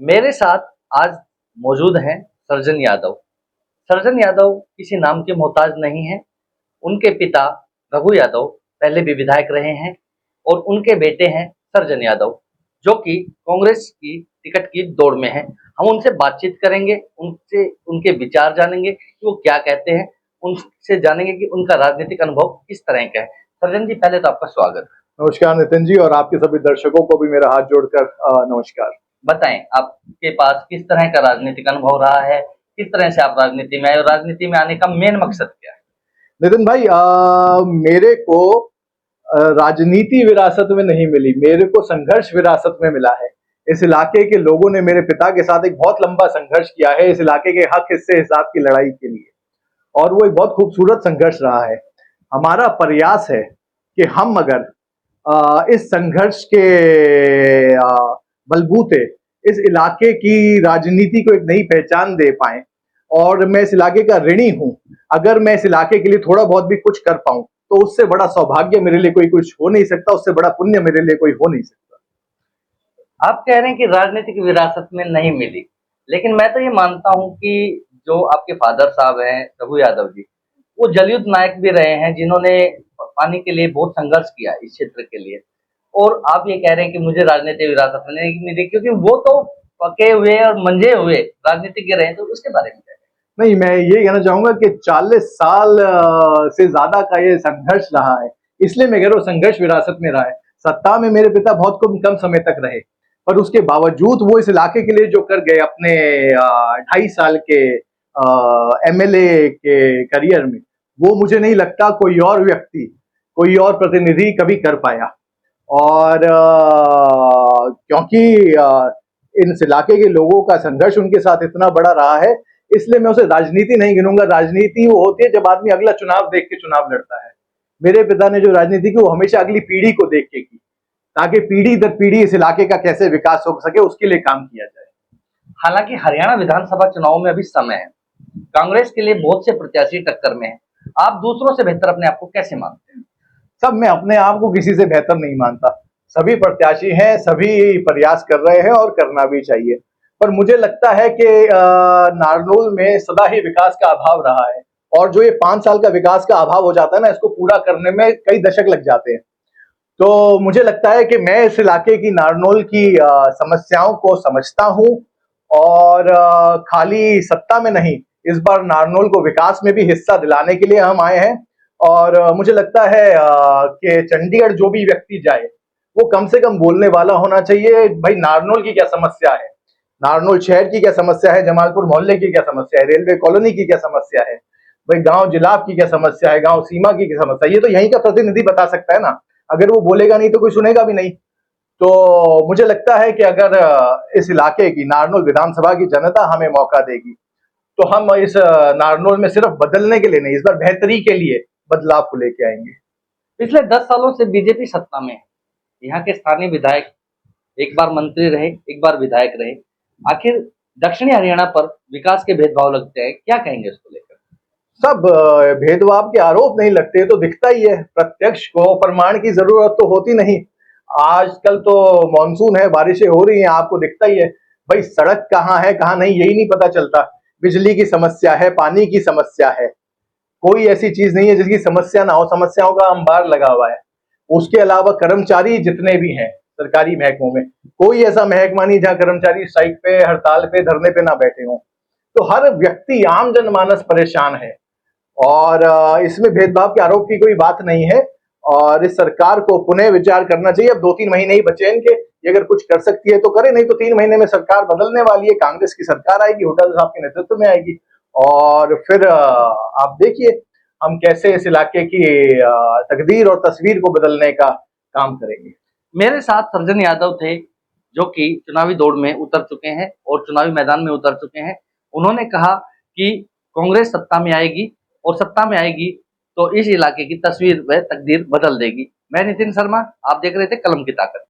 मेरे साथ आज मौजूद हैं सर्जन यादव। सर्जन यादव किसी नाम के मोहताज नहीं हैं। उनके पिता रघु यादव पहले भी विधायक रहे हैं और उनके बेटे हैं सर्जन यादव, जो कि कांग्रेस की टिकट की दौड़ में हैं। हम उनसे बातचीत करेंगे, उनसे उनके विचार जानेंगे कि वो क्या कहते हैं, उनसे जानेंगे कि उनका राजनीतिक अनुभव किस तरह का है। सर्जन जी, पहले तो आपका स्वागत है। नमस्कार नितिन जी, और आपके सभी दर्शकों को भी मेरा हाथ जोड़कर नमस्कार। बताएं, आपके पास किस तरह का राजनीतिक अनुभव रहा है, किस तरह से आप राजनीति में आए और राजनीति में आने का मेन मकसद क्या है? नितिन भाई, मेरे को राजनीति विरासत में नहीं मिली, मेरे को संघर्ष विरासत में मिला है। इस इलाके के लोगों ने मेरे पिता के साथ एक बहुत लंबा संघर्ष किया है इस इलाके के हक हिस्से हिसाब की लड़ाई के लिए, और वो एक बहुत खूबसूरत संघर्ष रहा है। हमारा प्रयास है कि हम अगर इस संघर्ष के बलबूते इस इलाके की राजनीति को एक नई पहचान दे पाए, और मैं इस इलाके का ऋणी हूं। अगर मैं इस इलाके के लिए थोड़ा बहुत भी कुछ कर पाऊं तो उससे बड़ा सौभाग्य मेरे लिए कोई कुछ हो नहीं सकता, उससे बड़ा पुण्य मेरे लिए कोई हो नहीं सकता। आप कह रहे हैं कि राजनीतिक विरासत में नहीं मिली, लेकिन मैं तो ये मानता हूं कि जो आपके फादर साहब हैं रघु यादव जी, वो जलयुद्ध नायक भी रहे हैं, जिन्होंने पानी के लिए बहुत संघर्ष किया इस क्षेत्र के लिए। और आप ये कह रहे हैं कि मुझे राजनीतिक विरासत में नहीं मिली, क्योंकि वो तो पके हुए और मंजे हुए राजनीतिज्ञ रहे, तो उसके बारे में क्या? नहीं, मैं ये कहना चाहूंगा कि 40 साल से ज्यादा का ये संघर्ष रहा है, इसलिए मैं कह रहा हूँ संघर्ष विरासत में रहा है। सत्ता में मेरे पिता बहुत कम समय तक रहे, पर उसके बावजूद वो इस इलाके के लिए जो कर गए अपने 2.5 साल के एमएलए के करियर में, वो मुझे नहीं लगता कोई और व्यक्ति, कोई और प्रतिनिधि कभी कर पाया। और क्योंकि इस इलाके के लोगों का संघर्ष उनके साथ इतना बड़ा रहा है, इसलिए मैं उसे राजनीति नहीं गिनूंगा। राजनीति वो होती है जब आदमी अगला चुनाव देख के चुनाव लड़ता है। मेरे पिता ने जो राजनीति की वो हमेशा अगली पीढ़ी को देख के की, ताकि पीढ़ी दर पीढ़ी इस इलाके का कैसे विकास हो सके उसके लिए काम किया जाए। हालांकि हरियाणा विधानसभा चुनाव में अभी समय है, कांग्रेस के लिए बहुत से प्रत्याशी टक्कर में हैं। आप दूसरों से बेहतर अपने आप को कैसे मानते हैं? सब, मैं अपने आप को किसी से बेहतर नहीं मानता। सभी प्रत्याशी हैं, सभी प्रयास कर रहे हैं और करना भी चाहिए। पर मुझे लगता है कि नारनौल में सदा ही विकास का अभाव रहा है, और जो ये 5 साल का विकास का अभाव हो जाता है ना, इसको पूरा करने में कई दशक लग जाते हैं। तो मुझे लगता है कि मैं इस इलाके की, नारनौल की समस्याओं को समझता हूं, और खाली सत्ता में नहीं, इस बार नारनौल को विकास में भी हिस्सा दिलाने के लिए हम आए हैं। और मुझे लगता है कि चंडीगढ़ जो भी व्यक्ति जाए वो कम से कम बोलने वाला होना चाहिए। भाई, नारनौल की क्या समस्या है, नारनौल शहर की क्या समस्या है, जमालपुर मोहल्ले की क्या समस्या है, रेलवे कॉलोनी की क्या समस्या है, भाई गांव जिलाब की क्या समस्या है, गांव सीमा की क्या समस्या है, ये तो यहीं का प्रतिनिधि बता सकता है ना। अगर वो बोलेगा नहीं तो कोई सुनेगा भी नहीं। तो मुझे लगता है कि अगर इस इलाके की, नारनौल विधानसभा की जनता हमें मौका देगी, तो हम इस नारनौल में सिर्फ बदलने के लिए नहीं, इस बार बेहतरी के लिए बदलाव को लेके आएंगे। पिछले 10 सालों से बीजेपी सत्ता में है। यहाँ के स्थानीय विधायक एक बार मंत्री रहे, एक बार विधायक रहे। आखिर दक्षिणी हरियाणा पर विकास के भेदभाव लगते हैं, क्या कहेंगे उसको लेकर? सब भेदभाव के आरोप नहीं लगते तो दिखता ही है, प्रत्यक्ष को प्रमाण की जरूरत तो होती नहीं। आजकल तो मानसून है, बारिशें हो रही हैं, आपको दिखता ही है। भाई, सड़क कहाँ है कहाँ नहीं यही नहीं पता चलता। बिजली की समस्या है, पानी की समस्या है, कोई ऐसी चीज नहीं है जिसकी समस्या ना हो। समस्याओं का अंबार लगा हुआ है। उसके अलावा कर्मचारी जितने भी हैं सरकारी महकमों में, कोई ऐसा महकमा नहीं जहां कर्मचारी स्ट्राइक पे, हड़ताल पे, धरने पे ना बैठे हों। तो हर व्यक्ति, आम जनमानस परेशान है, और इसमें भेदभाव के आरोप की कोई बात नहीं है। और इस सरकार को पुनः विचार करना चाहिए। अब 2-3 महीने ही बचे हैं इनके, ये अगर कुछ कर सकती है तो करे, नहीं तो 3 महीने में सरकार बदलने वाली है, कांग्रेस की सरकार आएगी, हुड्डा साहब के नेतृत्व में आएगी। और फिर आप देखिए हम कैसे इस इलाके की तकदीर और तस्वीर को बदलने का काम करेंगे। मेरे साथ सर्जन यादव थे, जो कि चुनावी दौड़ में उतर चुके हैं और चुनावी मैदान में उतर चुके हैं। उन्होंने कहा कि कांग्रेस सत्ता में आएगी, और सत्ता में आएगी तो इस इलाके की तस्वीर व तकदीर बदल देगी। मैं नितिन शर्मा, आप देख रहे थे कलम की ताकत।